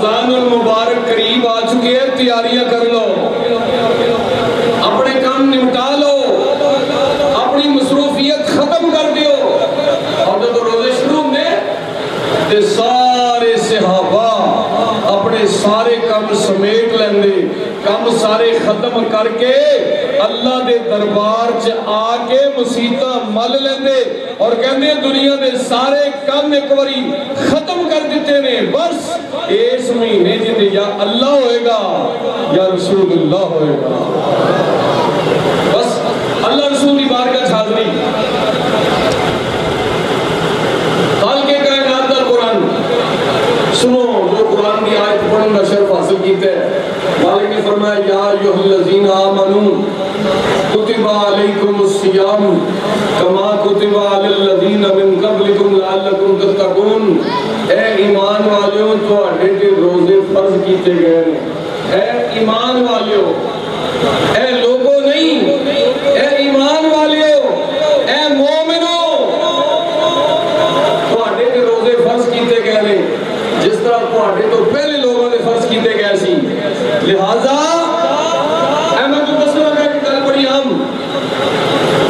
رمضان المبارک قریب آ چکے ہیں، تیاریاں کر لو، اپنے کام نمٹا لو، اپنی مصروفیت ختم کر دیو۔ اور جب روزے شروع میں تے سارے صحابہ اپنے سارے کام سمیٹ لیندے، کام سارے ختم کر کے اللہ دے دربار چ آ کے مسیتاں مل لیندے اور کہندے دنیا دے سارے کام ایک باری ختم کر دیتے نے، بس اس مہینے جی یا اللہ ہوئے گا یا رسول اللہ ہوئے گا، بس اللہ رسول کی بارگاہ حاضری۔ خالق کائنات کا قرآن سنو، جو قرآن کی آیت پڑھنے کا شرف حاصل کیتے ہیں، مالک نے فرمایا یا ایھا الذین آمنوا کتب علیکم الصیام کما کتب علی الذین من قبلکم لعلکم تتقون۔ اے ایمان والیوں، تواڈے تے روزے فرض کیتے گئے ہیں۔ اے ایمان والیوں، اے لوگوں نہیں، اے ایمان والیوں، اے مومنوں، تواڈے تے روزے فرض کیتے گئے ہیں جس طرح تواڈے تو پہلے لوگوں نے فرض کیتے گئے سی۔ لہذا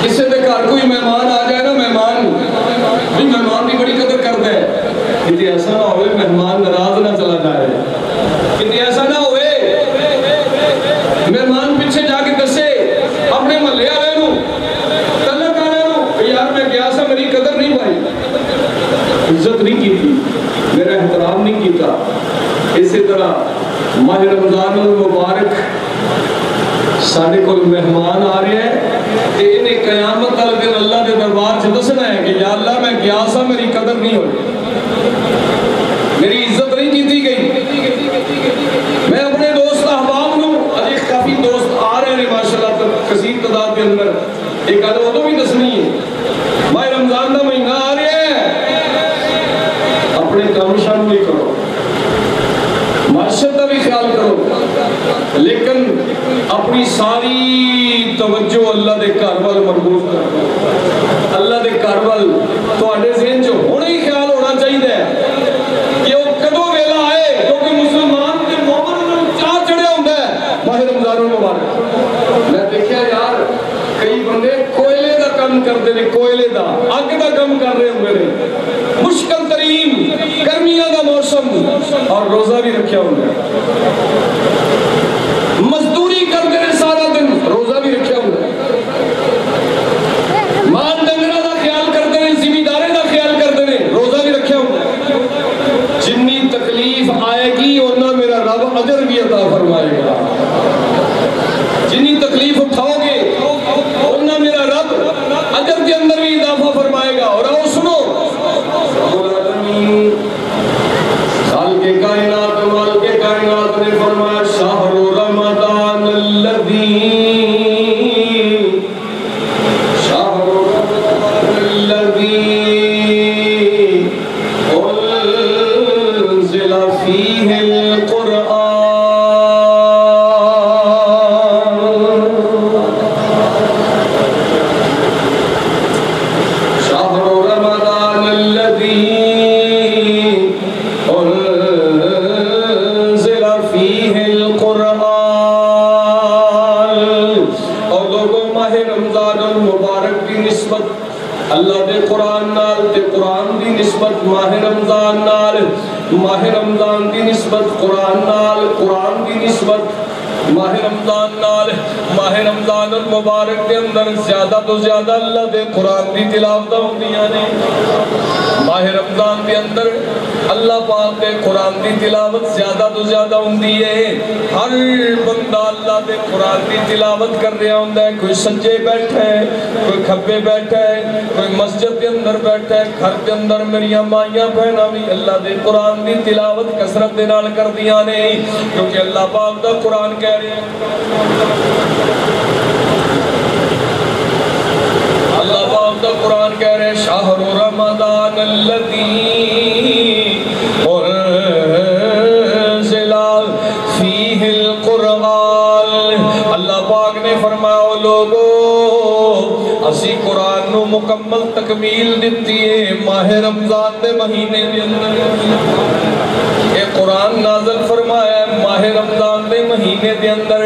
کسی دے گھر کوئی مہمان آ جائے نا، مہمان بھی بڑی قدر کرتا ہے، کسی ایسا نہ ہوئے مہمان ناراض نہ چلا جائے، کسی ایسا نہ ہوئے مہمان پیچھے جا کے دسے اپنے محلے والے نو، تعلق والے نو کہ یار میں گیا سا، میری قدر نہیں پائی، عزت نہیں کی تھی، میرا احترام نہیں کیتا۔ اسی طرح ماہ رمضان المبارک ساڑھے کو مہمان آ رہے ہیں کہ انہیں قیامت والے دن اللہ کے دربار سے دسنا ہے کہ یا اللہ میں گیا سا، میری قدر نہیں ہوئی، میری عزت نہیں کی گئی۔ میں اپنے دوست احباب نو، اجے کافی دوست آ رہے ہیں ماشاءاللہ کثیر تعداد کے اندر، ایک گل ادو بھی دسنی ہے، ماہ رمضان کا مہینہ آ رہا ہے، اپنے کام شام بھی کرو، معاشرت کا بھی خیال کرو، لیکن اپنی ساری توجہ اللہ دے گھر وال مرکوز کرو۔ اللہ دے گھر وال تواڈے ذہن جو ہونے ہی خیال ہونا چاہیے کہ وہ کدوں ویلا آئے، کیونکہ مسلمان کے مومن نوں چاہ چڑھیا ہوندا ہے ماہ رمضان المبارک۔ میں دیکھیا یار کئی بندے کوئلے دا کام کرتے ہیں، کوئلے دا اگ دا کام کر رہے ہوندے نے، مشکل ترین گرمیاں دا موسم، اور روزہ بھی رکھیا ہوندا ہے، مزدوری کرتے ہیں سارا دن، روزہ بھی رکھیا ہوندا ہے، مال ڈنگراں دا خیال کرتے ہیں، زمیندارے دا خیال کرتے ہیں، روزہ بھی رکھیا ہوندا ہے۔ جنی تکلیف آئے گی اتنا میرا رب اجر بھی عطا فرمائے گا، جنی تکلیف اٹھاؤ گے اتنا میرا رب اجر کے اندر بھی اضافہ فرمائے گا۔ اور آؤ سنو، خالق کائنات مالک کائنات نے فرمایا شہر رمضان الذی انزل فیہ القرآن اللہ دے قرآن نال تے قرآن دی نسبت ماہ رمضان نال، ماہ رمضان دی نسبت قرآن نال، قرآن دی نسبت ماہ رمضان نال۔ ماہ رمضان المبارک کے اندر زیادہ تو زیادہ اللہ دے قرآن دی تلاوت ہوندیاں نے، ماہ رمضان کے اندر اللہ پاک دے قرآن دی تلاوت زیادہ تو زیادہ ہوندی ہے۔ ہر بندہ اللہ دے قرآن دی تلاوت کر رہا ہوندا ہے، کوئی سجے بیٹھا ہے، کوئی کھبے بیٹھا ہے، کوئی مسجد کے اندر بیٹھا ہے، گھر کے اندر میری مائیاں بہناں بھی اللہ دے قرآن دی تلاوت کثرت دے نال کردیاں نے، کیونکہ اللہ پاک دا قرآن کہہ رہے ہیں، اللہ پاک دا قرآن کہہ رہے ہیں شہر رمضان الذی انزل فیہ القرآن۔ اللہ پاک نے فرمایا لوگو اسی قرآن نو مکمل تکمیل دیتی ہے ماہ رمضان دے مہینے دے اندر۔ یہ قرآن نازل دے اندر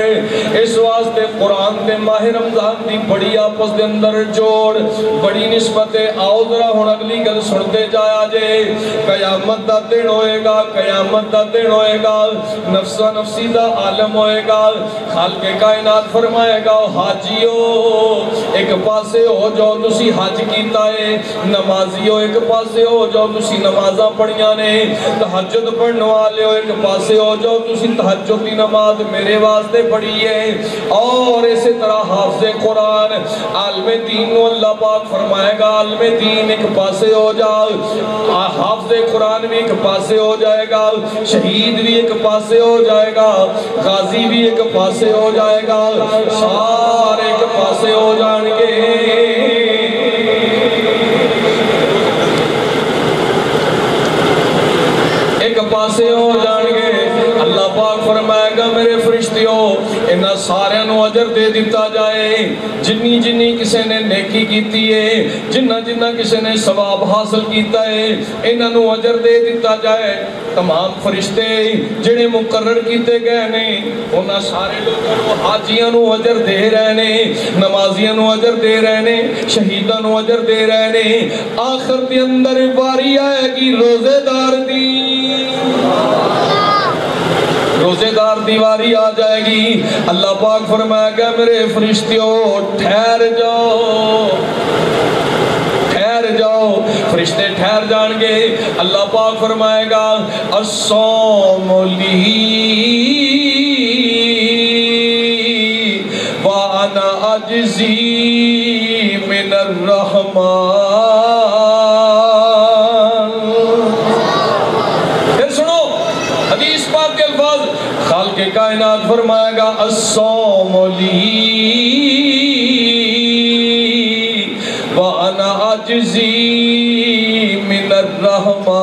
اس واسطے قرآن دے ماہ رمضان دی بڑی آپس دے اندر جوڑ بڑی نسبت ہے آؤ ذرا ہن اگلی گل سنتے جایا جے قیامت دا دن ہوئے گا قیامت دا دن ہوئے گا نفسا نفسی دا عالم ہوئے گا خالق کائنات فرمائے گا حاجیو ایک پاسے ہو جو تسی حج کیتا ہے نمازیو ایک پاسے ہو جو تسی نمازاں پڑھیاں نے تہجد پڑھنے والے ہو ایک پاسے ہو جو تسی تہجد دی نماز میرے واسطے پڑھی ہے اور اسی طرح حافظ قرآن عالم دین نو اللہ پاک فرمائے گا عالم دین ایک پاسے ہو جاؤ حافظ قرآن بھی ایک پاسے ہو جائے گا شہید بھی ایک پاسے ہو جائے گا غازی بھی ایک پاسے ہو جائے گا سارے ایک پاسے ہو جان گے ایک پاسے ہو جان گے اللہ پاک فرمائے گا میرے فرشتیوں انہاں سارے نو اجر دے دیتا جائے جنی جنی کسے نے نیکی کیتی ہے جنہ جنہ کسے نے ثواب حاصل کیتا ہے انہاں نو اجر دے دیتا جائے تمام فرشتے جنہیں مقرر کیتے گئے نے انہاں سارے لوگوں نو حاجیاں نو اجر دے رہے نے نمازیاں نو اجر دے رہے نے شہیداں نو اجر دے رہے نے آخر دے اندر باری آئے گی روزے دار دی روزے دار دیواری آ جائے گی اللہ پاک فرمائے گا میرے فرشتیوں ٹھہر جاؤ ٹھہر جاؤ فرشتے ٹھہر جان گے اللہ پاک فرمائے گا الصوم لی وانا اجزی من الرحمن خالق کائنات فرمائے گا الصوم لی وانا اجزی من الرحمن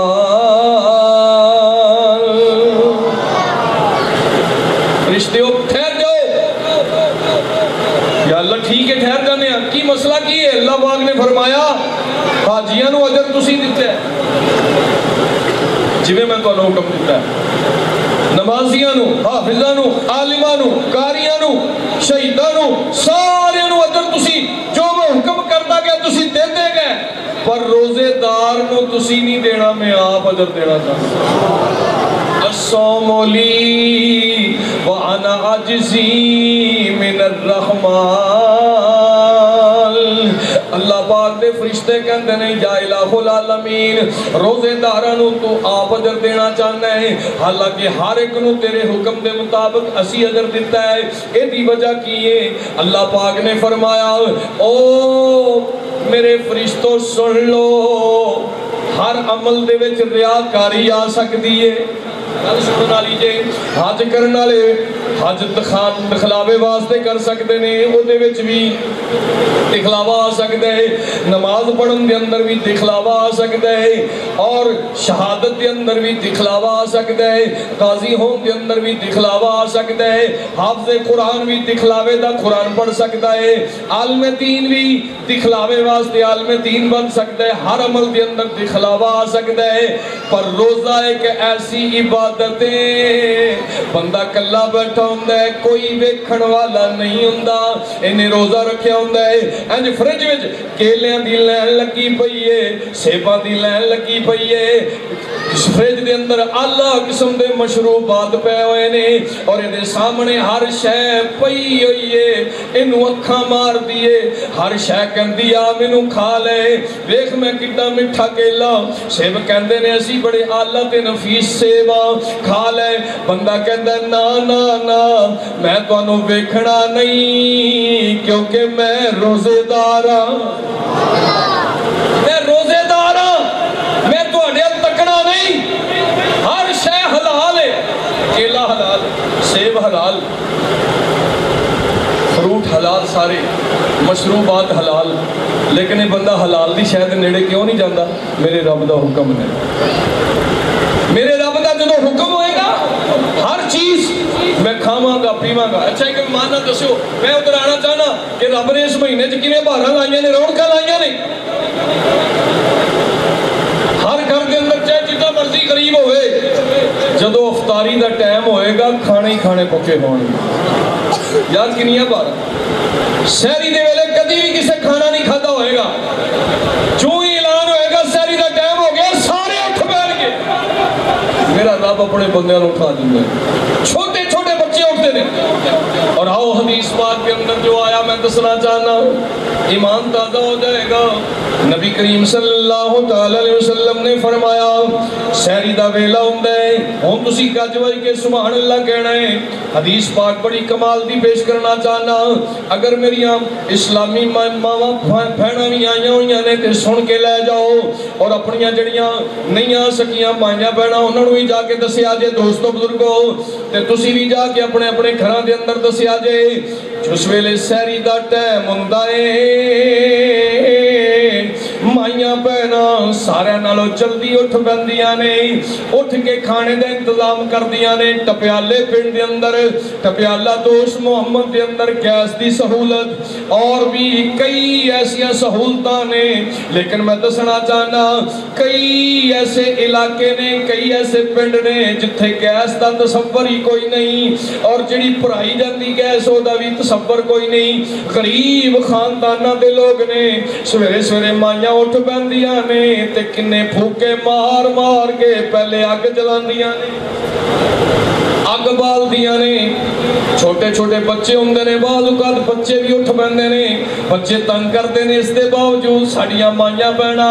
فرشتیوں ٹھہر جاؤ یا اللہ ٹھیک ہے ٹھہر جانے ہیں کی مسئلہ کی ہے اللہ پاک نے فرمایا حاجیاں نو اجر تسی دیتے ہیں جویں میں تو حکم دیتا ہے نمازیاں نو حافظاں نو عالماں نو قاریاں نو شہیداں نو سارے نو اجر تسی جو میں حکم کرتا گیا تسی دیتے گئے پر روزے دار نو تسی نہیں دینا میں آپ اجر دینا چاہتا الصوم لی وانا اجزی من الرحمن اللہ پاک دے فرشتے کہندے نہیں یا الہ العالمین روزے دارانو تو آپ اجر دینا چاہنا ہے حالانکہ ہر ایک نو تیرے حکم دے مطابق اسی اجر دیتا ہے اے دی وجہ کیے اللہ پاک نے فرمایا او میرے فرشتوں سن لو ہر عمل دے وچ ریاکاری آ سکتی ہے گل سننا لیجئے حج کرنا لے حج دکھلاوے واسطے کر سکتے نے او دے وچ بھی دکھلاوا آ سکتا ہے نماز پڑھن دے اندر بھی دکھلاوا آ سکتا ہے اور شہادت دے اندر بھی دکھلاوا آ سکتا ہے قاضی ہون دے اندر بھی دکھلاوا آ سکتا ہے حافظ قرآن بھی دکھلاوے دا قرآن پڑھ سکتا ہے عالم دین بھی دکھلاوے واسطے عالم دین بن سکتا ہے ہر عمل دے اندر دکھلاوا آ سکتا ہے پر روزہ ایک ایسی عبادت ہے بندہ کلا بیٹھا ہوندہ ہے کوئی ویکھن والا نہیں ہوندہ انہیں روزہ رکھیا ہوندہ ہے انج فرج وچ کیلیاں دی لین لگی پئی ہے سیباں دی لین لگی پئی ہے فرج دے اندر اللہ قسم دے مشروبات پے ہوئے نے اور انہیں سامنے ہر شے پئی ہوئی ہے انہوں اکھاں مار دیئے ہر شے کہندی آ مینوں کھا لے ویکھ میں کتنا مٹھا کیلا سیب کہندے نے اسی بڑے آلہ تے نفیس سیبا کھا لے بندہ کہندہ نا نا نا میں تو انہوں ویکھنا نہیں کیونکہ میں روزے دارا میں روزے دارا میں تو اڈیل تکنا نہیں ہر شے حلال ہے کیلا حلال سیب حلال فروٹ حلال سارے مشروبات حلال لیکن یہ بندہ حلال دی شاید نیڑے کیوں نہیں جاندہ میرے رب دا حکم ہے میرے رب دا جدو حکم ہوئے گا ہر چیز میں کھاواں گا پیواں گا اچھا ایک ماننا دسو میں ادھر آنا چاہنا کہ رب نے اس مہینے چ کیویں بہاراں لائیاں نے رونقاں لائیاں نے ہر گھر کے اندر چاہے جتنا مرضی قریب ہوئے جدو افطاری دا ٹائم ہوئے گا کھانے ہی کھانے پکے ہونے یاد کنیا بار سہری دے ویلے کدی بھی کسے کھانا نہیں کھاتا ہوئے گا جو ہی اعلان ہوئے گا سہری دا ٹائم ہو گیا سارے اٹھ بیٹھ گئے میرا رب اپنے بندیاں نوں اٹھا دیندا ہے چھوٹے چھوٹے بچے اٹھتے ہیں اور آؤ حدیث پاک کے اندر جو آیا میں دسنا چاہنا ایمان تازہ ہو جائے گا نبی کریم صلی اللہ علیہ وسلم نے فرمایا سہری دا ویلا ہوندا ہے ہن تسی گج وج کے سبحان اللہ کہنا ہے حدیث پاک بڑی کمال دی پیش کرنا چاہنا اگر میریاں اسلامی ماواں بہناں بھی آئیاں ہوئیاں نے تے سن کے لے جاؤ اور اپنیاں جڑیاں نہیں آ سکیاں مائیاں بہناں انہاں نوں بھی جا کے دسیا جے دوستو بزرگو تے تسی بھی جا کے اپنے اپنے گھراں دے اندر دسیا جے جس ویلے سہری دا ٹائم ہوندا ہے مائیاں بہناں سارے نالوں جلدی اٹھ بندیاں نے اٹھ کے کھانے دا انتظام کر دیاں نے ٹپیالے پنڈ دے اندر ٹپیالہ دوست محمد دے اندر گیس دی سہولت اور بھی کئی ایسیاں سہولتاں نے لیکن میں دسنا چاہنا کئی ایسے علاقے نے کئی ایسے پنڈ نے جتھے گیس دا تصور ہی کوئی نہیں اور جڑی پرائی جاندی گیس ہو دا بھی تصور کوئی نہیں غریب خاندانہ دے لوگ نے سویرے سویرے مائیاں اٹھ بندیاں نے تے کنے پھوکے مار مار کے پہلے آگ جلان دیاں نے آگ بال دیاں نے چھوٹے چھوٹے بچے ہوندے نے بعض اوقات بچے بھی اٹھ بندے نے بچے تنگ کرتے نے اس دے باوجود ساڑیاں مائیاں بہنا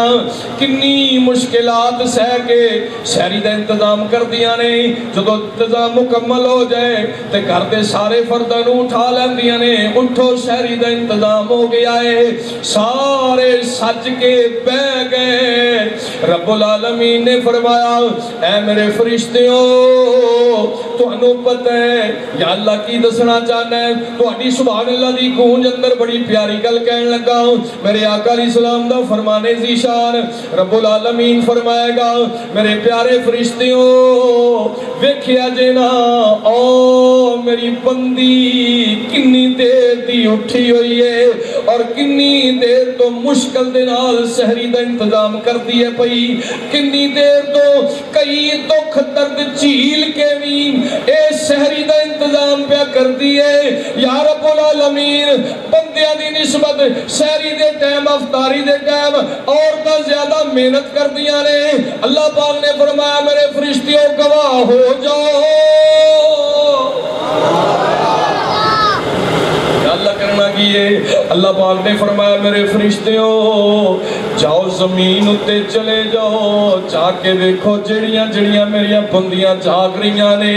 کنی مشکلات سہ کے سہری دا انتظام کر دیاں نے جدو انتظام مکمل ہو جائے تے گھر دے سارے فرداں نوں اٹھا لیندیاں نے اٹھو سہری دا انتظام ہو گیا ہے سارے سج کے بہ گئے رب العالمین نے فرمایا اے میرے فرشتیوں تو انہوں پتہ ہے یا اللہ کی دسنا چاہنا ہے تو اڈی سبحان اللہ دی گونج اندر بڑی پیاری گل کہنے لگا میرے آقا علیہ السلام دا فرمانے ذیشان رب العالمین فرمائے گا میرے پیارے فرشتیوں ویکھیا جینا او میری بندی کنی دیر دی اٹھی ہوئی ہے اور کنی دیر تو مشکل دے نال سہری دا انتظام کر دیئے پئی کنی دیر تو کئی دکھ درد چیل کے بھی اے سہری دا انتظام پہ کر دیئے یا رب العالمین بندیاں دی نسبت سہری دے ٹائم افطاری دے ٹائم اور تا زیادہ محنت کر دیاں نے اللہ پاک نے فرمایا میرے فرشتیوں گواہ ہو جاؤ اللہ کرنا کیے اللہ پاک نے فرمایا میرے فرشتیوں جاؤ زمین اتے چلے جاؤ چاہ کے دیکھو جڑیاں جڑیاں میریاں بندیاں جاگ رہیاں نے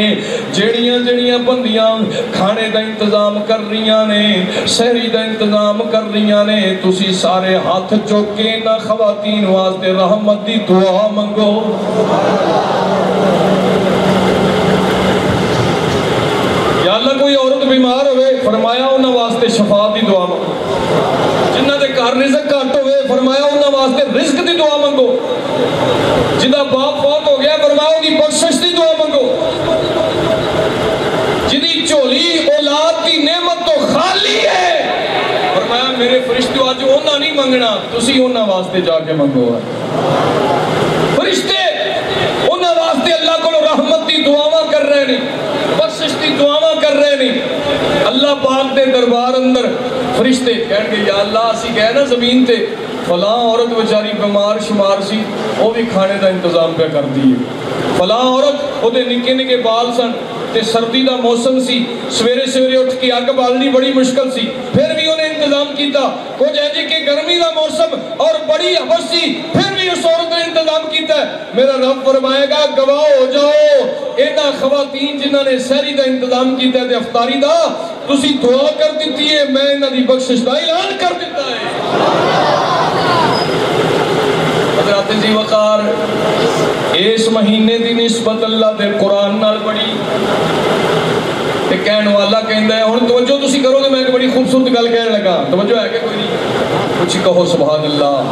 جڑیاں جڑیاں بندیاں کھانے دا انتظام کر رہیاں نے سہری دا انتظام کر رہیاں نے تسی سارے ہاتھ چوکے نہ خواتین واسطے رحمت دی دعا منگو یا اللہ کوئی عورت بیمار ہوئے فرمایا انہاں واسطے شفا دی دعا منگو جنہ دے گھر رزق گھٹ ہوئے فرمایا انہاں واسطے رزق دی دعا منگو جنہ باپ فوت ہو گیا فرمایا ان کی بخشش دی دعا منگو جنہی چولی اولاد دی نعمت تو خالی ہے فرمایا میرے فرشتوں آج انہاں نہیں منگنا تسی انہاں واسطے جا کے منگو فرشتے انہاں واسطے اللہ کو رحمت دی دعاواں کر رہے نہیں بخشش دی دعاواں کر رہے نہیں اللہ پاک دے دربار اندر فرشتے کہنے کہ یا اللہ اسی کہے نا زمین تے فلاں عورت بیچاری بیمار شمار سی وہ بھی کھانے دا انتظام پہ کر دیئے فلاں عورت وہ دے نکے نکے بال سن تے سردی دا موسم سی سویرے سویرے اٹھ کے آگ بالنی بڑی مشکل سی پھر بھی انہیں انتظام کیتا کچھ ایجے کہ گرمی دا موسم اور بڑی حبس سی پھر بھی اس عورت نے انتظام کیتا ہے میرا رب فرمائے گا گواہ ہو جاؤ اینا خواتین جنہاں نے سہری دا انتظام کیتا ہے افطاری دا تسی دعا کر دیتی ہے میں انہاں دی بخشش دا اعلان کر دیتا ہے حضرات جی وقار اس مہینے دی نسبت اللہ دے قرآن نال بڑی ایک کہنے والا کہندہ ہے اور توجہ تسی کرو کہ میں ایک بڑی خوبصورت گل کہنے لگا توجہ ہے کہ کوئی نہیں کچھ کہو سبحان اللہ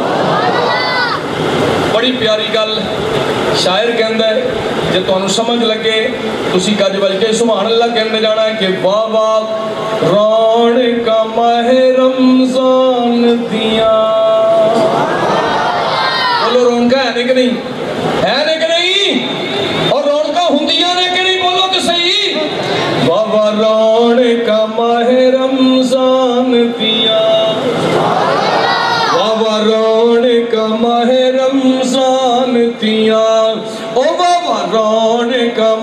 بڑی پیاری گل شاعر کہندہ ہے جب تو انہوں سمجھ لگے تسی کا جو بلکہ سبحان اللہ کہنے جانا ہے کہ بابا رون کا ماہ رمضان دیا بولو رون کا ہے کہ نہیں ہے کہ نہیں اور رون کا ہندیاں نے کہ نہیں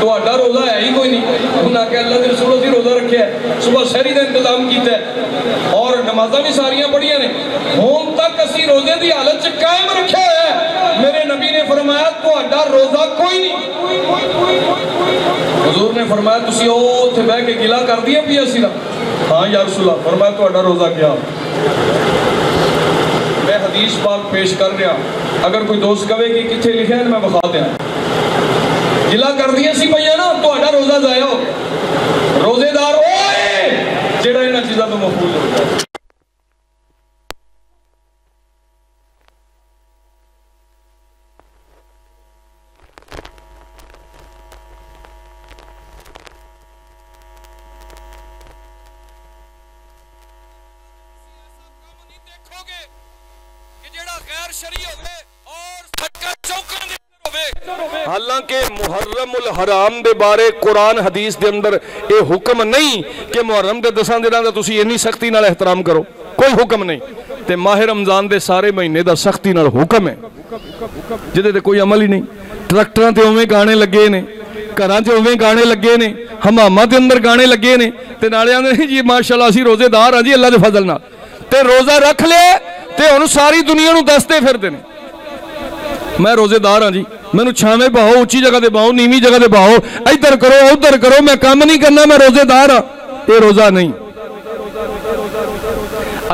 تو روزہ ہے ہی کوئی نہیں. انہوں نے کہا اللہ کے رسول اسی روزہ رکھے ہے, صبح سحری کا انتظام کیتا ہے اور نمازاں بھی ساریاں پڑھیاں نے, ہون تک اسی روزے دی حالت چ قائم رکھا ہے. میرے نبی نے فرمایا تہاڈا روزہ کوئی نہیں. حضور نے فرمایا تسی اوتھے بیٹھ کے گلا کر دیا پیا سی نا؟ ہاں یا رسول اللہ. فرمایا تہاڈا روزہ کیا؟ میں حدیث پاک پیش کر رہا, اگر کوئی دوست کہے کہ کتنے لکھے ہیں میں بخا دیا. گلا کر دیا سی پیا نا, تہاڈا روزہ ضائع ہو. روزے دار اوئے جڑا انہاں چیزاں تو محفوظ ہوتا ہے. حالانکہ محرم الحرام دے بارے قرآن حدیث دے اندر اے حکم نہیں کہ محرم دے 10 دنوں دا تسی اتنی سختی نال احترام کرو, کوئی حکم نہیں. تے ماہ رمضان دے سارے مہینے دا سختی نال حکم ہے جدے تے کوئی عمل ہی نہیں. ٹریکٹراں تے اوویں گانے لگے نے, گھراں تے اوویں گانے لگے نے, حماماں دے اندر گانے لگے نے, تے نالے آندے جی ماشاءاللہ اسی روزے دار ہاں جی اللہ دے فضل نال. تے روزہ رکھ لے تے ہن ساری دنیا نوں دستے پھردے نے میں روزے دار ہاں جی, میں چھاویں بہو, اچھی جگہ دے بہو, نیویں جگہ دے بہو, ادھر کرو ادھر کرو, میں کام نہیں کرنا, میں روزے دار ہاں. یہ روزہ نہیں.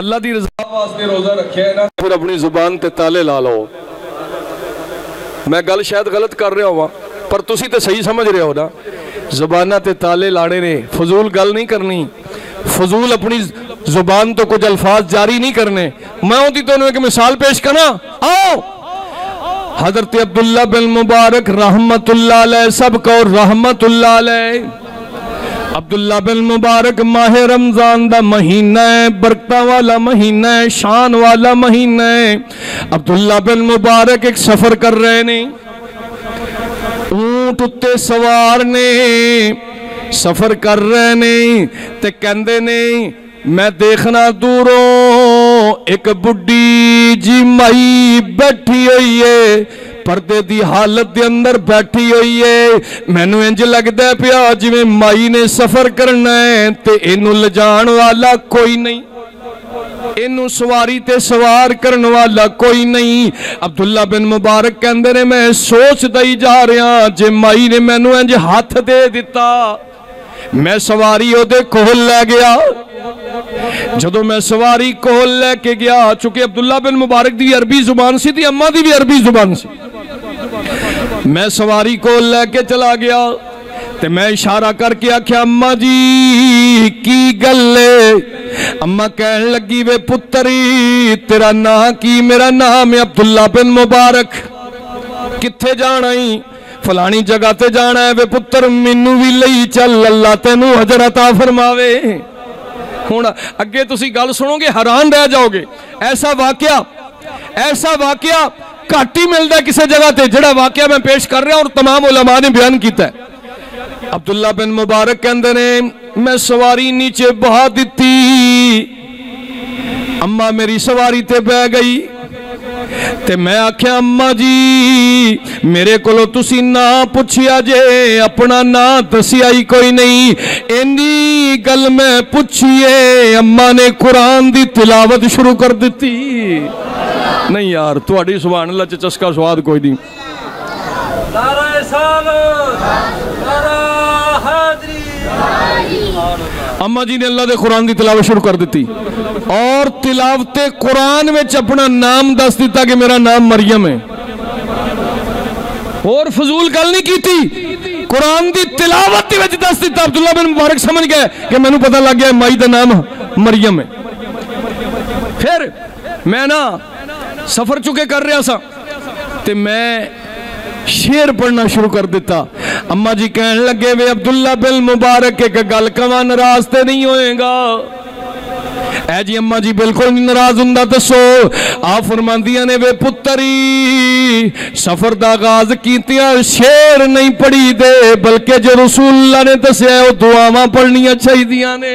اللہ دی رضا واسطے روزہ رکھیا ہے نا, پھر اپنی زبان تے تالے لا لو. میں گل شاید غلط کر رہا ہوں پر تسی تے صحیح سمجھ رہے ہو نا. زبانہ تے تالے لانے نے, فضول گل نہیں کرنی, فضول اپنی زبان تو کچھ الفاظ جاری نہیں کرنے. میں ہوتی تو انہوں ایک مثال پیش کرنا. آؤ حضرت عبداللہ بن مبارک رحمت اللہ علیہ, سب کو رحمت اللہ علیہ. عبداللہ بن مبارک ماہ رمضان دا مہینہ ہے, برکتہ والا مہینہ ہے, شان والا مہینہ ہے. عبداللہ بن مبارک ایک سفر کر رہے نے, اونٹ اتے سوار نے, سفر کر رہے نے, تے کہندے نے میں دیکھنا دوروں ایک بڈی جی مائی بیٹھی ہوئی ہے, پردے دی حالت دے اندر بیٹھی ہوئی ہے. میں نو انج لگدا ہے پیا جویں مائی نے سفر کرنا ہے تے اینو لجان والا کوئی نہیں, اینو سواری تے سوار کرن والا کوئی نہیں. عبداللہ بن مبارک کہندے نے میں سوچ دئی جا رہا جے مائی نے میں نو انج ہاتھ دے دیتا, میں سواری او دے کول لے گیا. جدو میں سواری کول لے کے گیا, چونکہ عبداللہ بن مبارک دی عربی زبان سی تھی, اماں دی بھی عربی زبان سی, میں سواری کول لے کے چلا گیا تے میں اشارہ کر کے آکھیا اماں جی کی گلے. اماں کہن لگی وے پتری تیرا نام کی؟ میرا نام ہے عبداللہ بن مبارک. کتھے جانا ہی؟ فلانی جگہ تے جانا ہے. وے پتر مینوں بھی لئی چل, اللہ تینوں اجر عطا فرماوے. ہوں اگے تسی گل سنو گے حیران رہ جاؤ گے. ایسا واقعہ گھٹ ہی ملتا ہے کسی جگہ تے, جڑا واقعہ میں پیش کر رہا ہوں اور تمام علماء نے بیان کیتا ہے. عبداللہ بن مبارک کہندے نے میں سواری نیچے بہا دیتی, اماں میری سواری تے بہ گئی تے میں آکھیا اماں جی میرے کولو تسی نا پوچھیا جے, اپنا نا دسیا ہی کوئی نہیں. اینی گل میں پوچھئے اماں نے قرآن دی تلاوت شروع کر دیتی. نہیں یار تہاڈی سبحان اللہ چ چسکا سواد کوئی نہیں. نعرہ سلام, نعرہ حیدری. اماں جی نے اللہ دے قرآن دی تلاوت شروع کر دیتی اور تلاوت قرآن وچ اپنا نام دس دیتا کہ میرا نام مریم ہے. اور فضول گل نہیں کیتی, قرآن دی تلاوت دی وچ دس دیتا. عبداللہ بن مبارک سمجھ گئے کہ میں نے پتہ لگ گیا مائی دا نام مریم ہے. پھر میں نا سفر چکے کر رہا سا تے میں شیر پڑھنا شروع کر دیتا. اماں جی کہن لگے وے عبداللہ بن مبارک ایک گل کواں ناراض تے نہیں ہوئے گا؟ اے جی اماں جی بالکل نہیں ناراض ہوندا. دسو. آپ فرماندیاں نے وے پتری سفر دا آغاز کیتیاں شیر نہیں پڑھی دے بلکہ جو رسول اللہ نے دسیا او دعاواں پڑھنیاں چاہیدیاں نے.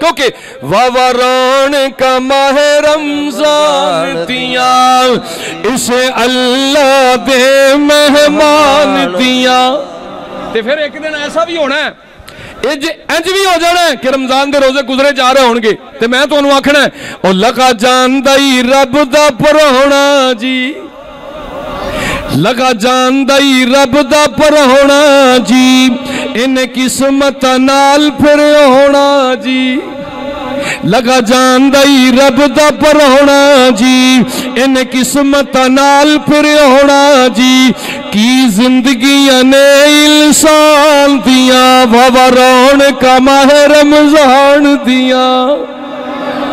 کیونکہ ووران کا ماہ رمضان دیا اسے اللہ دے مہمان دیا. تے پھر ایک دن ایسا بھی ہونا ہے انج بھی ہو جانا ہے کہ رمضان دے روزے گزرے جا رہے ہون گے تے میں تو انہوں آکھنا ہے او لگا جان دائی رب دا پرونا جی لگا جان دائی رب دا پرونا جی ان قسمت نال پھر ہونا جی لگا جان دائی رب دا پرونا جی ان قسمت نال پھر ہونا جی کی زندگیاں نے انسان دیا ووران کا ماہ رمضان دیا.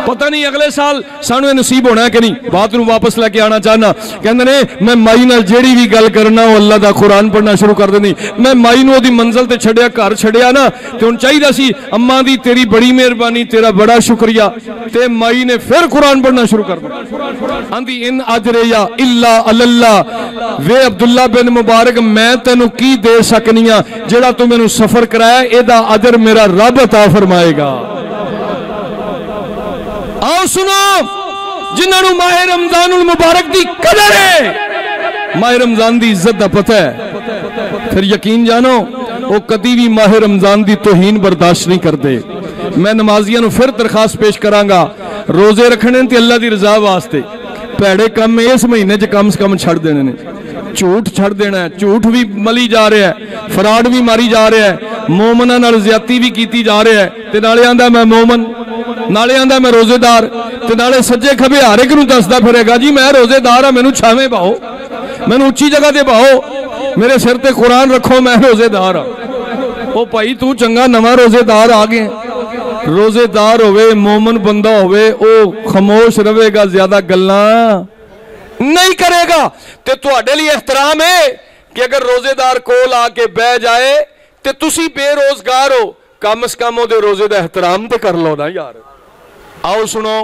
پتہ نہیں اگلے سال سانو نصیب ہونا ہے کہ نہیں. بات نو واپس لے کے آنا چاہنا کہندے نے میں مائی نال جیڑی بھی گل کرنا وہ اللہ دا قرآن پڑھنا شروع کر دینی. میں مائی نو دی منزل تے چھڑیا گھر چھڑیا نا تے ہن چاہیدا سی اماں دی تیری بڑی مہربانی تیرا بڑا شکریہ تے مائی نے پھر قرآن پڑھنا شروع کر دیا. آندی ان اجریا الا اللہ وے عبداللہ بن مبارک میں تینوں کی دے سکنیاں جڑا تو مینوں سفر کرایا اے دا اجر میرا رب عطا فرمائے گا. آؤ سنو جنہوں ماہ رمضان المبارک دی قدر ہے ماہ رمضان دی عزت دا پتہ ہے پھر یقین جانو وہ کدی بھی ماہ رمضان دی توہین برداشت نہیں کرتے. میں نمازیاں نو پھر درخواست پیش کرانگا روزے رکھنے تے اللہ دی رضا واسطے پیڑے کم میں اس مہینے چ کم سے کم چھڑ دینے نے. جھوٹ چھڑ دینا ہے جھوٹ بھی ملی جا رہا ہے فراڈ بھی ماری جا رہا ہے مومنہ نال زیادتی بھی کیتی جا رہا ہے تے نالے آندہ میں مومن نالے آندہ میں روزے دار تے نالے سجے کھبے ہارے کنوں دسدا پھرے گا جی میں روزے دار ہاں مینوں چھاویں باؤ مینوں اونچی جگہ دے باؤ میرے سر تے قرآن رکھو میں روزے دار ہاں. او بھائی تو چنگا نواں روزے دار آ گئے روزے دار ہوئے مومن بندہ ہوئے او خاموش رہے گا زیادہ گلاں نہیں کرے گا تے تواڈے لیے احترام ہے کہ اگر روزے دار کول آ کے بہ جائے تے تسی بے روزگار ہو کم از کم دے روزے دا احترام تے کر لو نا یار. آؤ سنو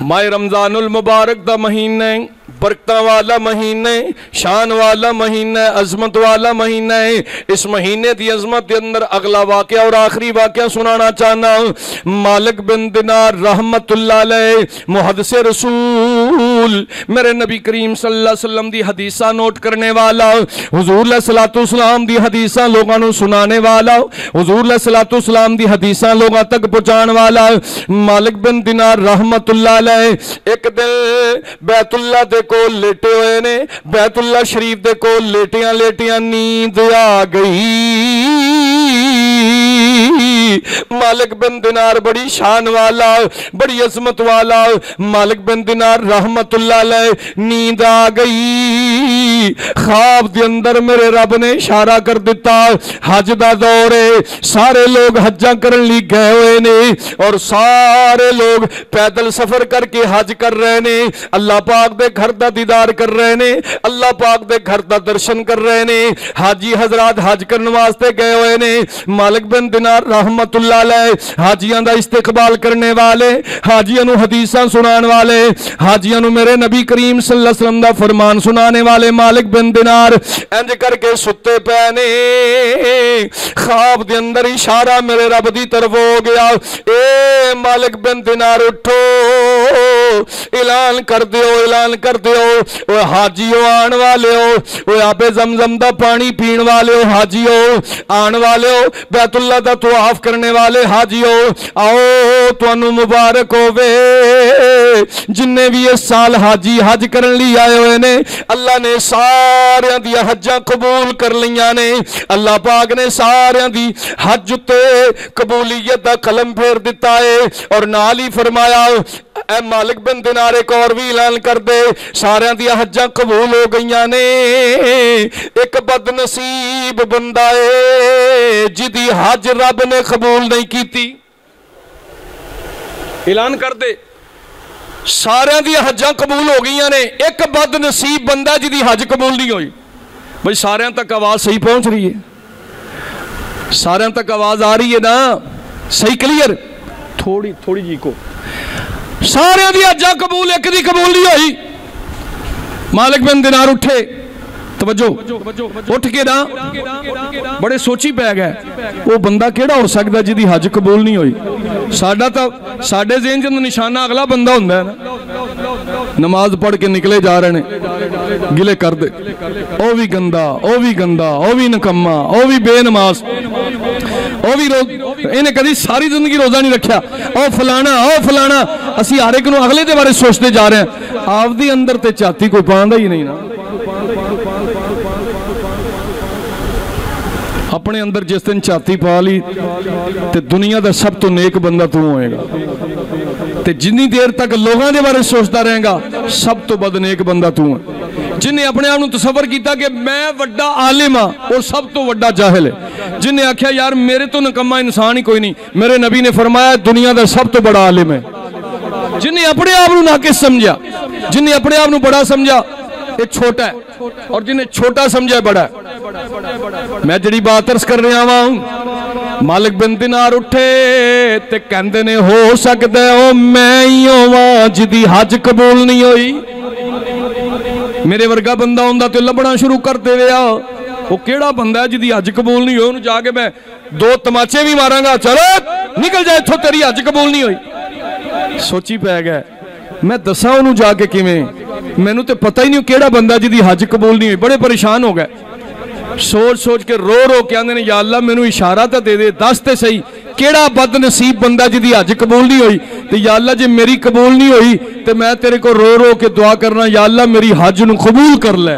ماہ رمضان المبارک دا مہینہ برکتاں والا مہینہ شان والا مہینہ عظمت والا مہینہ ہے. اس مہینے دی عظمت دے اندر اگلا واقعہ اور آخری واقعہ سنانا چاہنا. مالک بن دینار رحمت اللہ علیہ محدث رسول میرے نبی کریم صلی اللہ علیہ وسلم دی حدیثہ نوٹ کرنے والا حضور علیہ السلام دی حدیثہ لوگاں نو سنانے والا حضور علیہ السلام دی حدیثہ لوگاں تک پہنچان والا مالک بن دینار رحمت اللہ علیہ ایک دن بیت اللہ دے کو لیٹے ہوئے نے بیت اللہ شریف دے کو لیٹیاں لیٹیاں نیند آ گئی. مالک بن دینار بڑی شان والا بڑی عظمت والا مالک بن دینار رحمت اللہ علیہ نیند آ گئی. خواب دے اندر میرے رب نے اشارہ کر دیتا حج دا دور ہے سارے لوگ حجاں کرن لی گئے ہوئے نے اور سارے لوگ پیدل سفر کر کے حج کر رہے نے اللہ پاک دے گھر دا دیدار کر رہے نے اللہ پاک دے گھر دا درشن کر رہے نے. حاجی حضرات حج کرن واسطے گئے ہوئے نے. مالک بن دینار رحمت اللہ علیہ حاجیاں دا استقبال کرنے والے حاجیاں نو حدیثاں سنان والے حاجیاں نو میرے نبی کریم صلی اللہ علیہ وسلم دا فرمان سنانے والے مالک بن دینار انج کر کے ستے پینے خواب دے اندر اشارہ میرے رب دی طرف ہو گیا اے مالک بن دینار اٹھو اعلان کر دیو حاجیو آن والے ہو آبے زمزم دا پانی پین والے ہو حاجیو آن والے ہو بیت اللہ دا طواف کرنے والے حاجیو آؤ تانوں مبارک ہووے جننے بھی اس سال حاجی حج کرن لی آئے ہوئے نے اللہ نے سارے دی حجاں قبول کر لیاں نے اللہ پاک نے سارے دی حج تے قبولیت دا قلم پھیر دیتا ہے اور نال ہی فرمایا اے مالک بن دینار ایک اور بھی اعلان کر دے سارے دی حجاں قبول ہو گئیاں نے ایک بد نصیب بندہ ہے جدی حج رب نے قبول نہیں کیتی. اعلان کر دے سارے دی حجاں قبول ہو گئیاں نے ایک بد نصیب بندہ جدی حج قبول نہیں ہوئی. بھئی سارے تک آواز صحیح پہنچ رہی ہے سارے تک آواز آ رہی ہے نا صحیح کلیئر تھوڑی جی کو سارے دی حجاں قبول ایک دی قبول نہیں ہوئی. مالک بن دینار اٹھے توجہ اٹھ کے نا بڑے سوچی پہ گئے وہ بندہ کیڑا ہو سکتا جی حج قبول نہیں ہوئی. ساڈے ذہن چ نشانہ اگلا بندہ ہوتا ہے نا نماز پڑھ کے نکلے جا رہے ہیں گلے کر دے او بھی گندا او بھی گندا او بھی نکما او بھی بے نماز او بھی انہیں کدی ساری زندگی روزہ نہیں رکھیا او فلانا اسی ہر ایک نو اگلے دے بارے سوچتے جا رہے ہیں آپ دی اندر تے چاتی کوئی پاندہ ہی نہیں نا. اپنے اندر جس دن چاتی پا لی تے دنیا دا سب تو نیک بندہ تو ہوئے گا تے جنی دیر تک لوگاں دے بارے سوچتا رہے گا سب تو بد نیک بندہ تو ہے. جنہیں اپنے آپ نے تصور کیتا کہ میں وڈا عالم ہاں اور سب تو وڈا جاہل ہے. جنہیں آکھیا یار میرے تو نکمہ انسان ہی کوئی نہیں میرے نبی نے فرمایا دنیا دا سب تو بڑا عالم ہے. جنہیں اپنے آپ نے ناقص سمجھا جنہیں اپنے آپ نے بڑا سمجھا یہ چھوٹا ہے اور جنہیں چھوٹا سمجھا ہے بڑا ہے. میں جڑی بات عرض کر رہا ہوں مالک بن دینار اٹھے تے کہندے نے ہو سکتا ہے او میں ہی ہواں جدی حج قبول نہیں ہوئی. میرے ورگا بندہ ہوندا تے لبنا شروع کر دے ویا وہ کیڑا بندہ ہے جدی حج قبول نہیں ہوئی انہوں جا کے میں 2 تماچے بھی ماراں گا چلو نکل جائے تھو تیری حج قبول نہیں ہوئی. سوچی پہ گئے میں دساں انہوں جا کے کیویں میں نو تے پتہ ہی نہیں کیڑا بندہ جدی حج قبول نہیں ہوئی. بڑے پریشان ہو گئے سوچ کے رو کے آندے نے یا اللہ میں نو اشارہ تا دے دس تے صحیح کیڑا بد نصیب بندہ جدی حج قبول نہیں ہوئی تے یا اللہ جے میری قبول نہیں ہوئی تے میں تیرے کو رو کے دعا کرنا یا اللہ میری حج نو قبول کر لے.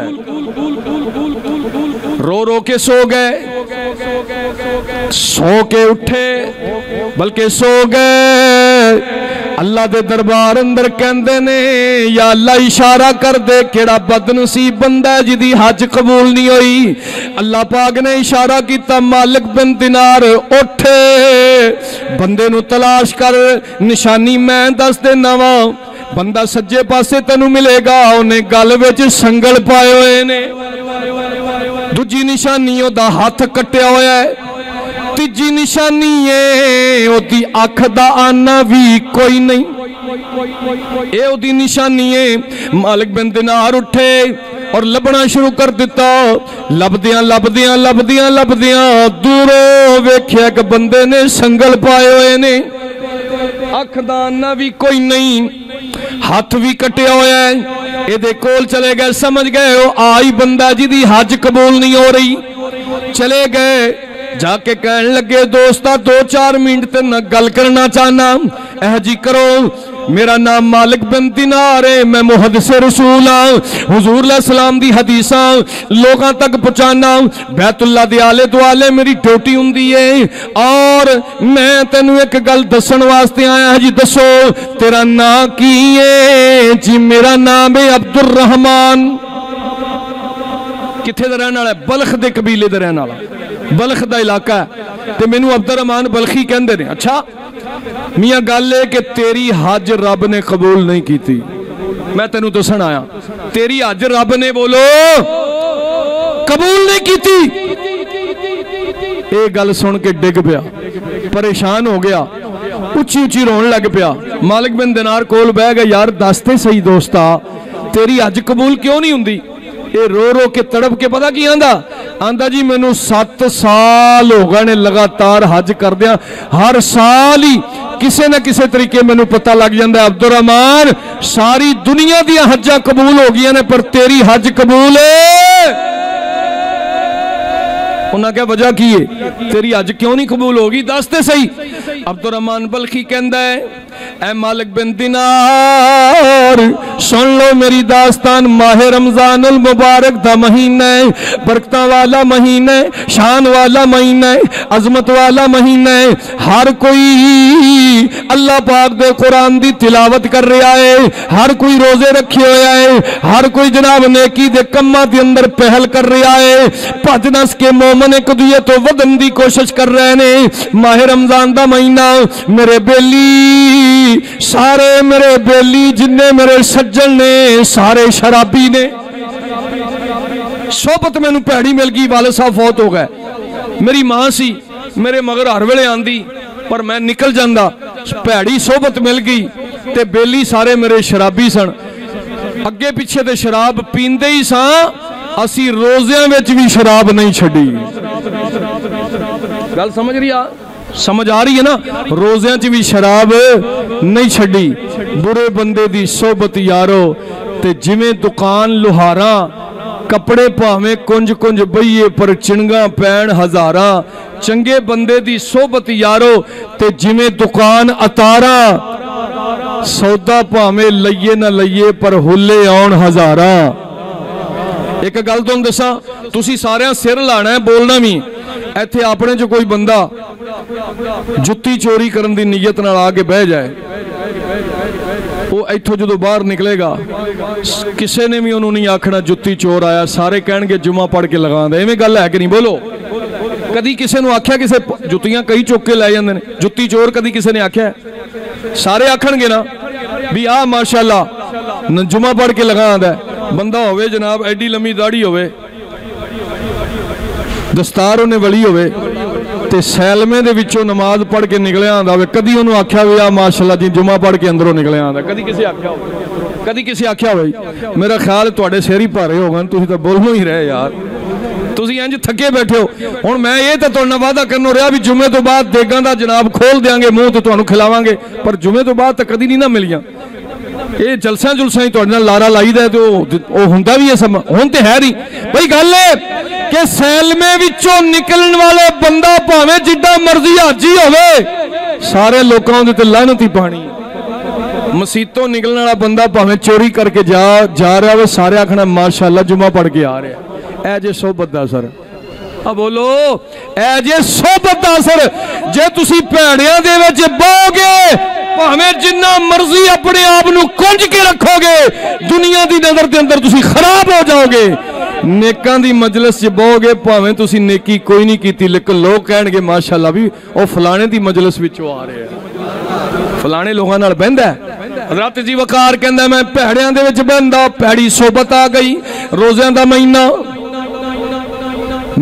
رو کے سو گئے سو کے اٹھے بلکہ سو گئے اللہ دے دربار اندر کہندے نے یا اللہ اشارہ کر دے کیڑا بد نصیب بندہ ہے جدی حج قبول نہیں ہوئی. اللہ پاک نے اشارہ کیتا مالک بن دینار اٹھے بندے نو تلاش کر نشانی میں دس دینا وا بندہ سجے پاسے تینوں ملے گا انہیں گل وچ سنگل پائے ہوئے نے. دوجی نشانی دا ہاتھ کٹیا ہوا ہے تیجی نشانی ہے او دی اکھ دا آنا بھی کوئی نہیں. اے او دی نشانی ہے. مالک بن دینار اٹھے اور لبنا شروع کر دیتا لبدیاں دوروں ویکھیا کہ بندے نے سنگل پائے ہوئے نے اکھ دا آنا بھی کوئی نہیں ہاتھ بھی کٹیا ہوا ہے. اے دے کول چلے گئے سمجھ گئے او آئی بندہ جی دی حج قبول نہیں ہو رہی. چلے گئے جا کے کہنے لگے دوستا 2-4 منٹ تے نہ گل کرنا چاہنا جی کرو میرا نام مالک بن دینار ہے میں محدث رسول ہاں حضور علیہ السلام دی حدیثاں لوگاں تک پہنچانا بیت اللہ دے آلے دوالے میری ڈیوٹی ہوندی ہے اور میں تینوں ایک گل دسن واسطے آیا جی دسو تیرا نام کی ہے جی میرا نام ہے عبد الرحمن. کتھے دا رہن والا ہے بلخ دے قبیلے دا رہن والا بلخ دا علاقہ ہے تے مینوں عبد الرحمن بلخی کہندے نے. اچھا میاں گل ہے کہ تیری حج رب نے قبول نہیں کی تھی میں تینوں دسن آیا تیری حج رب نے بولو قبول نہیں کی تھی. اے گل سن کے ڈگ پیا پریشان ہو گیا اچھی رون لگ پیا. مالک بن دینار کول بہ گئے یار دستے صحیح دوستا تیری حج قبول کیوں نہیں ہوندی. اے رو کے تڑپ کے پتہ کی آندا جی میں نو 7 سال ہو گئے نے لگاتار حج کر دیا ہر سال ہی کسے نہ کسے طریقے میں نو پتہ لگ جاندہ ہے عبد الرحمن ساری دنیا دیا حجہ قبول ہو گیا نے پر تیری حج قبول ہے. انہاں کیا وجہ کی ہے تیری حج کیوں نہیں قبول ہوگی دستے صحیح. عبد الرحمن بلخی کہندہ ہے اے مالک بن دینار سن لو میری داستان ماہ رمضان المبارک دا مہینہ ہے برکتہ والا مہینہ ہے شان والا مہینہ ہے عظمت والا مہینہ ہے. ہر کوئی اللہ پاک دے قرآن دی تلاوت کر رہا ہے ہر کوئی روزے رکھے ہویا ہے ہر کوئی جناب نیکی دے کمہ دے اندر پہل کر رہا ہے پج نس کے مومن ایک دویے تو ودن دی کوشش کر رہے ہیں. ماہ رمضان دا مہینہ میرے بیلی سارے میرے بیلی جننے میرے سجن نے سارے شرابی نے. صحبت میں نو پیڑی مل گئی والد صاحب فوت ہو گئے میری ماں سی میرے مگر ہر ویلے آندی پر میں نکل جاندہ پیڑی صحبت مل گئی تے بیلی سارے میرے شرابی سن اگے پیچھے تے شراب پیندے ہی ساں اسی روزیاں وچ بھی شراب نہیں چھڈی. گل سمجھ رہی سمجھ آ رہی ہے نا؟ روزیاں چ بھی شراب نہیں چھڈی. برے بندے دی صحبت یارو تے جویں دکان لوہاراں کپڑے پاویں کنج کنج بئیے پر چنگاں پین ہزاراں. چنگے بندے دی صحبت یارو تے جویں دکان اتاراں. سودا پاویں لئیے نہ لئیے پر ہلے آن ہزاراں. ایک گل توں دساں تسی ساریاں سر لانا ہے بولنا بھی. ایتھے اپنے جو کوئی بندہ جتی چوری کرن دی نیت نال آ کے بہ جائے وہ ایتھوں جدو باہر نکلے گا کسے نے بھی انہوں نہیں آکھنا جتی چور آیا. سارے کہن گے جمعہ پڑھ کے لگا دے. ایویں گل ہے کہ نہیں بولو؟ کدی کسے نو آکھیا کسے جتیاں کئی چوک کے لے جاندے نے جتی چور کدی کسے نے آکھیا ہے؟ سارے آکھن گے نا بھی آ ماشاءاللہ جمعہ پڑھ کے لگا آندا ہے. بندہ ہوئے جناب ایڈی لمبی داڑھی ہوئے دستار انہیں ولی ہوئے تے سیلمے دے وچوں نماز پڑھ کے نکلے آندا ہوئے کدی انہوں آکھیا ہوئے آ ماشاءاللہ جی جمعہ پڑھ کے اندروں نکلے آندا کدی کسے آکھیا ہوئے کدی کسے آکھیا ہوئے؟ میرا خیال تواڈے سیر ہی بھارے ہو گئے تسی تے بولنوں ہی رہے یار. تسی انج تھکے بیٹھے ہو. ہن میں یہ تے تہاڈے نال وعدہ کرنوں رہیا بھی جمعے تو بعد دیگاں دا جناب کھول دیاں گے منہ تے تانوں کھلاواں گے پر جمعے تو بعد تے کدی نہیں نہ ملیاں. یہ جلسہ جلسہ ہی تہاڈے نال لارا لائی دا تے او ہوندا بھی ہے سب ہن تے ہے نہیں بھئی گل ہے کہ سیلمے وچوں نکلن والے بندہ پاویں جڈا مرضی حاجی ہوئے سارے لوکاں دے تے لعنت ہی پانی. مسیتوں نکلن والا بندہ پاویں چوری کر کے جا رہا ہوئے سارے آکھنا ماشاءاللہ جمعہ پڑھ کے آ رہے ہیں. اے جے صحبت دا اثر. اب بولو اے جے صحبت دا اثر. جے تسی پیڑیاں دے وچ بہو گے پاویں جنہ مرضی اپنے آپ نو کنج کے رکھو گے دنیا دی نظر دے اندر تسی خراب ہو جاؤ گے. نیکاں دی مجلس چ بہو گے پاویں تسی نیکی کوئی نہیں کیتی لیکن لوگ کہن گے ماشاءاللہ بھی او فلانے دی مجلس وچوں آ رہے ہیں فلانے لوگاں نال بہندا ہے. حضرت جی وقار کہندا میں پیڑیاں دے وچ بہندا پیڑی صحبت آ گئی روزیاں دا مہینہ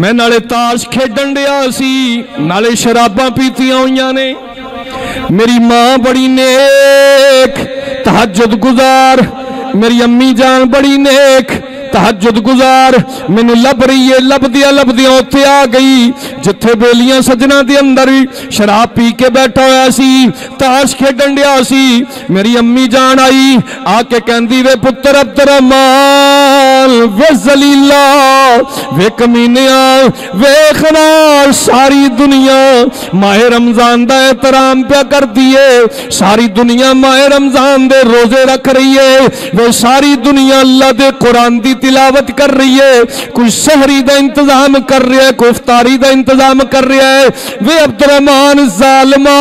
میں نالے تاش کھیڈن دیا سی نالے شراباں پیتیاں ہوئیاں نے. میری ماں بڑی نیک تہجد گزار میری امی جان بڑی نیک تہجد گزار میں لب رہی ہے لب دیا ہوتے آ گئی جتھے بیلیاں سجنہ دے اندر شراب پی کے بیٹھا ہویا سی تاش کھیڈن دیا سی. میری امی جان آئی آ کے کہندی وے پتر عبدالرحمن وے زلیلہ وے کمینیاں وے خنار ساری دنیا ماہ رمضان دا احترام پیا کر دیے ساری دنیا ماہ رمضان دے روزے رکھ رہی ہے وہ ساری دنیا اللہ دے قرآن دی تلاوت کر رہی ہے کوئی سحری دا انتظام کر رہا ہے کوئی افطاری دا انتظام کر رہا ہے. وے عبدالرحمن ظالمہ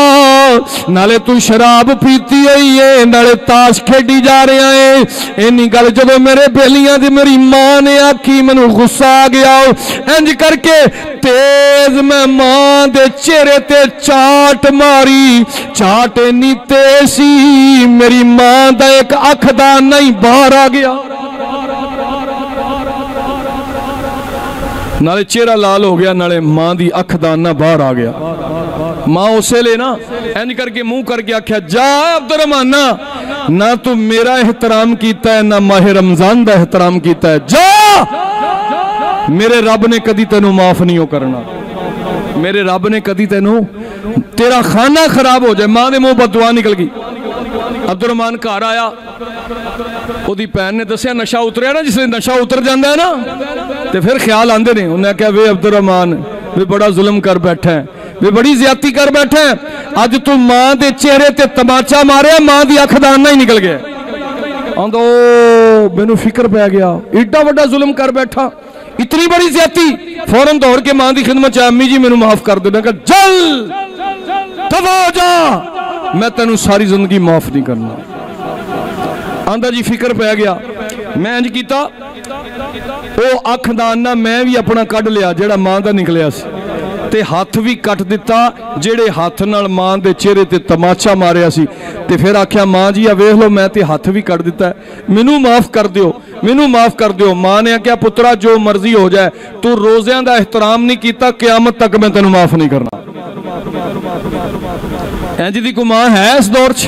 نالے تو شراب پیتی ہوئی ہے نالے تاش کھیڈی جا رہا ہے. اینی گل جدو میرے بیلیاں دی میری ماں نے آکھی مینوں غصہ آ گیا انج کر کے تیز میں ماں دے چہرے تے چاٹ ماری چاٹ اینی تیزی میری ماں دا ایک اکھ دا نہیں باہر آ گیا نالے چہرہ لال ہو گیا نالے ماں دی اکھ دا نہ باہر آ گیا. ماں اسے لے نا اینج کر کے منہ کر کے آکھیا جا عبدالرحمن نہ تو میرا احترام کیتا ہے نہ ماہ رمضان دا احترام کیتا ہے جا میرے رب نے کدی تینوں معاف نہیں ہو کرنا میرے رب نے کدی تینوں تیرا خانہ خراب ہو جائے. ماں دے منہ بد دعا نکل گئی. عبدالرحمن گھر آیا او دی بہن نے دسیا نشہ اتریا نا جس نے نشہ اتر جاندہ ہے نا تے پھر خیال آندے نے انہیں کہا وے عبدالرحمن وے بڑا ظلم کر بیٹھا ہے وے بڑی زیادتی کر بیٹھا ہے آج تو ماں دے چہرے تے تماچا مارے ماں دی اکھ دا نہ ہی نکل گیا. آندو مینوں فکر پہ گیا ایڈا بڑا ظلم کر بیٹھا اتنی بڑی زیادتی. فوراں دوڑ کے ماں دی خدمت چاہے امی جی مینوں معاف کر دو. میں کہا جل دفع ہو جا میں تینوں ساری زندگی معاف نہیں کرنا. آندہ جی فکر پہ گیا میں انج کیتا او اکھ داننا میں بھی اپنا کڈ لیا جیڑا ماں دا نکلیا سی تے ہاتھ بھی کٹ دیتا جیڑے ہاتھ نال ماں دے چہرے تے تماچا ماریا سی تے پھر آکھیا ماں جی ویکھ لو میں تے ہاتھ بھی کٹ دیتا ہے مینوں معاف کر دیو مینوں معاف کر دیو. ماں نے کہا پترا جو مرضی ہو جائے تو روزیاں دا احترام نہیں کیتا قیامت تک میں تینوں معاف نہیں کرنا. انج دی کو ماں ہے اس دور چ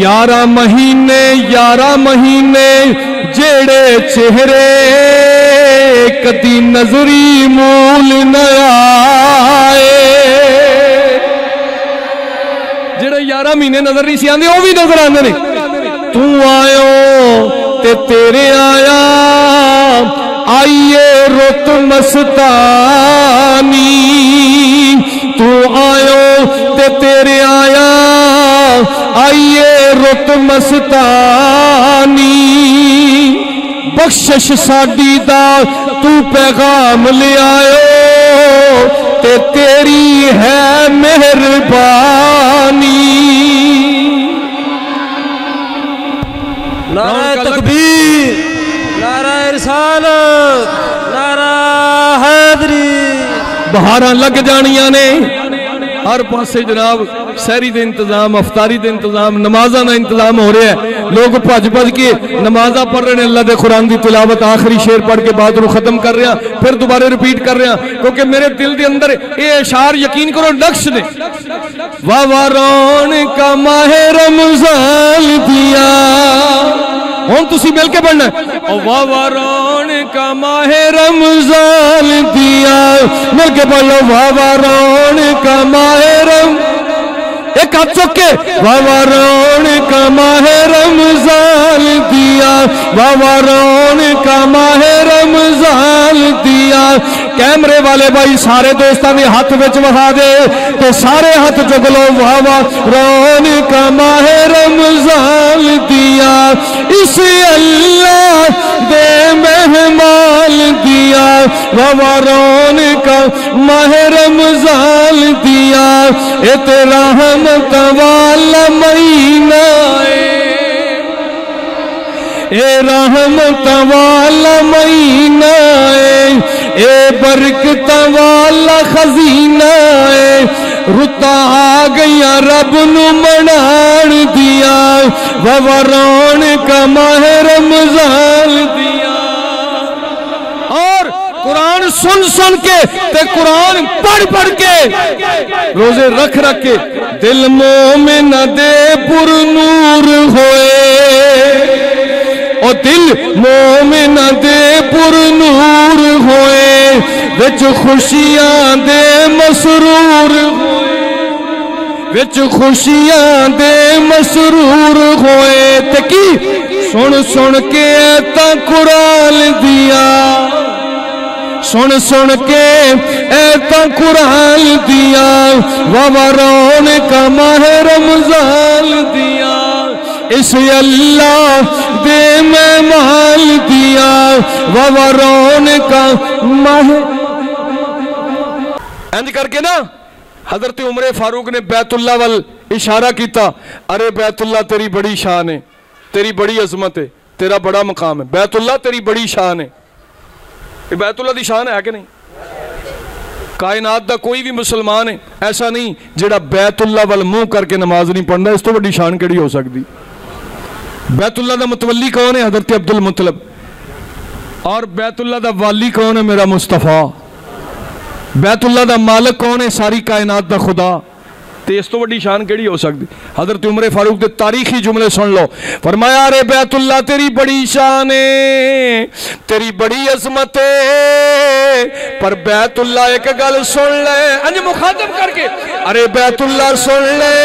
11 مہینے جیڑے چہرے کدی نظری مول نہ آئے، جیڑے 11 مہینے نظر نہیں سی آندے وہ بھی نظر آندے نے۔ تو آیو تے تیرے آیا آئیے رت مستانی، تو آیو تے تیرے آیا آئیے رت مستانی، بخشش ساڈی دا تو پیغام لے آئے تے تیری ہے مہربانی۔ نعرہ تکبیر، نعرہ رسالت، نعرہ حیدری۔ بہاراں لگ جانیاں نے ہر پاسے جناب، سحری دے انتظام، افطاری دے انتظام، نمازاں دا انتظام ہو رہا ہے، لوگ بھج کے نمازاں پڑھ رہے ہیں، اللہ دے قرآن دی تلاوت آخری شعر پڑھ کے بعد رو ختم کر رہے ہیں، پھر دوبارہ ریپیٹ کر رہے ہیں، کیونکہ میرے دل دے اندر یہ اشعار یقین کرو نقش نے۔ واہ کا ماہ رمضان دیا، ہون تسی مل کے پڑھنا ہے، واہ کا ماہ رمضان دیا، مل کے پڑھ لو، واہ کا ماہ ایک ہاتھ چکے، واہ کا ماہ رمضان دیا، واہ کا ماہ رمضان دیا۔ کیمرے والے بھائی سارے دوستاں نے ہاتھ وچ وہا دے تو سارے ہاتھ چک لو، واہ کا ماہ رمضان دیا، اس اللہ دے مہمان دیا، واہ کا ماہ رمضان دیا، ات رحمت والا مہینہ اے رحمت والا مہینہ اے برکت والا خزینہ رتا آ گیا رب نو منان دیا، ووران کا ماہ رمضان دیا۔ اور قرآن سن کے تے قرآن پڑھ کے روزے رکھ کے دل مومن دے پر نور ہوئے، او دل مومن دے پر نور ہوئے، وچ خوشیاں دے مسرور ہوئے، وچ خوشیاں دے مسرور ہوئے، تے کی سن کے ایتا قرآن دیا، سن کے ایتا قرآن دیا، ووران کا ماہ رمضان دیا، اس اللہ دے مہمان دیا، ووران کا ماہ۔ انج کر کے نا حضرت عمر فاروق نے بیت اللہ وال اشارہ کیتا، ارے بیت اللہ تیری بڑی شان ہے، تیری بڑی عظمت ہے، تیرا بڑا مقام ہے، بیت اللہ تیری بڑی شان ہے۔ بیت اللہ دی شان ہے کہ نہیں؟ کائنات دا کوئی بھی مسلمان ہے ایسا نہیں جڑا بیت اللہ وال منہ کر کے نماز نہیں پڑھنا، اس تو بڑی شان کیڑی ہو سکتی؟ بیت اللہ دا متولی کون ہے؟ حضرت عبد المطلب۔ اور بیت اللہ دا والی کون ہے؟ میرا مصطفیٰ۔ بیت اللہ دا مالک کون ہے؟ ساری کائنات دا خدا۔ تے اس تو بڑی شان کیڑی ہو سکتی؟ حضرت عمر فاروق دے تاریخی جملے سن لو، فرمایا ارے بیت اللہ تیری بڑی شان ہے، تیری بڑی عظمت ہے، پر بیت اللہ ایک گل سن لے، انج مخاطب کر کے، ارے بیت اللہ سن لے،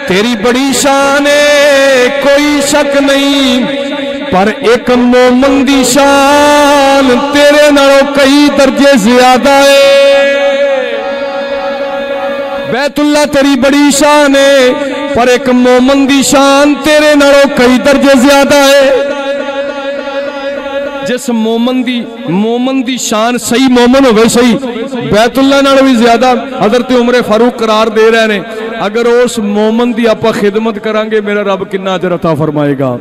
تیری بڑی شان ہے کوئی شک نہیں، پر ایک مومن دی شان تیرے نالوں کئی درجے زیادہ ہے۔ بیت اللہ تیری بڑی شان ہے، پر ایک مومن دی شان تیرے نالوں کئی درجے زیادہ ہے۔ جس مومن دی شان صحیح مومن ہوئے صحیح بیت اللہ نالوں بھی زیادہ حضرت عمر فاروق قرار دے رہے ہیں، اگر اس مومن دی آپا خدمت کرانگے میرا رب کنا اجر عطا فرمائے گا۔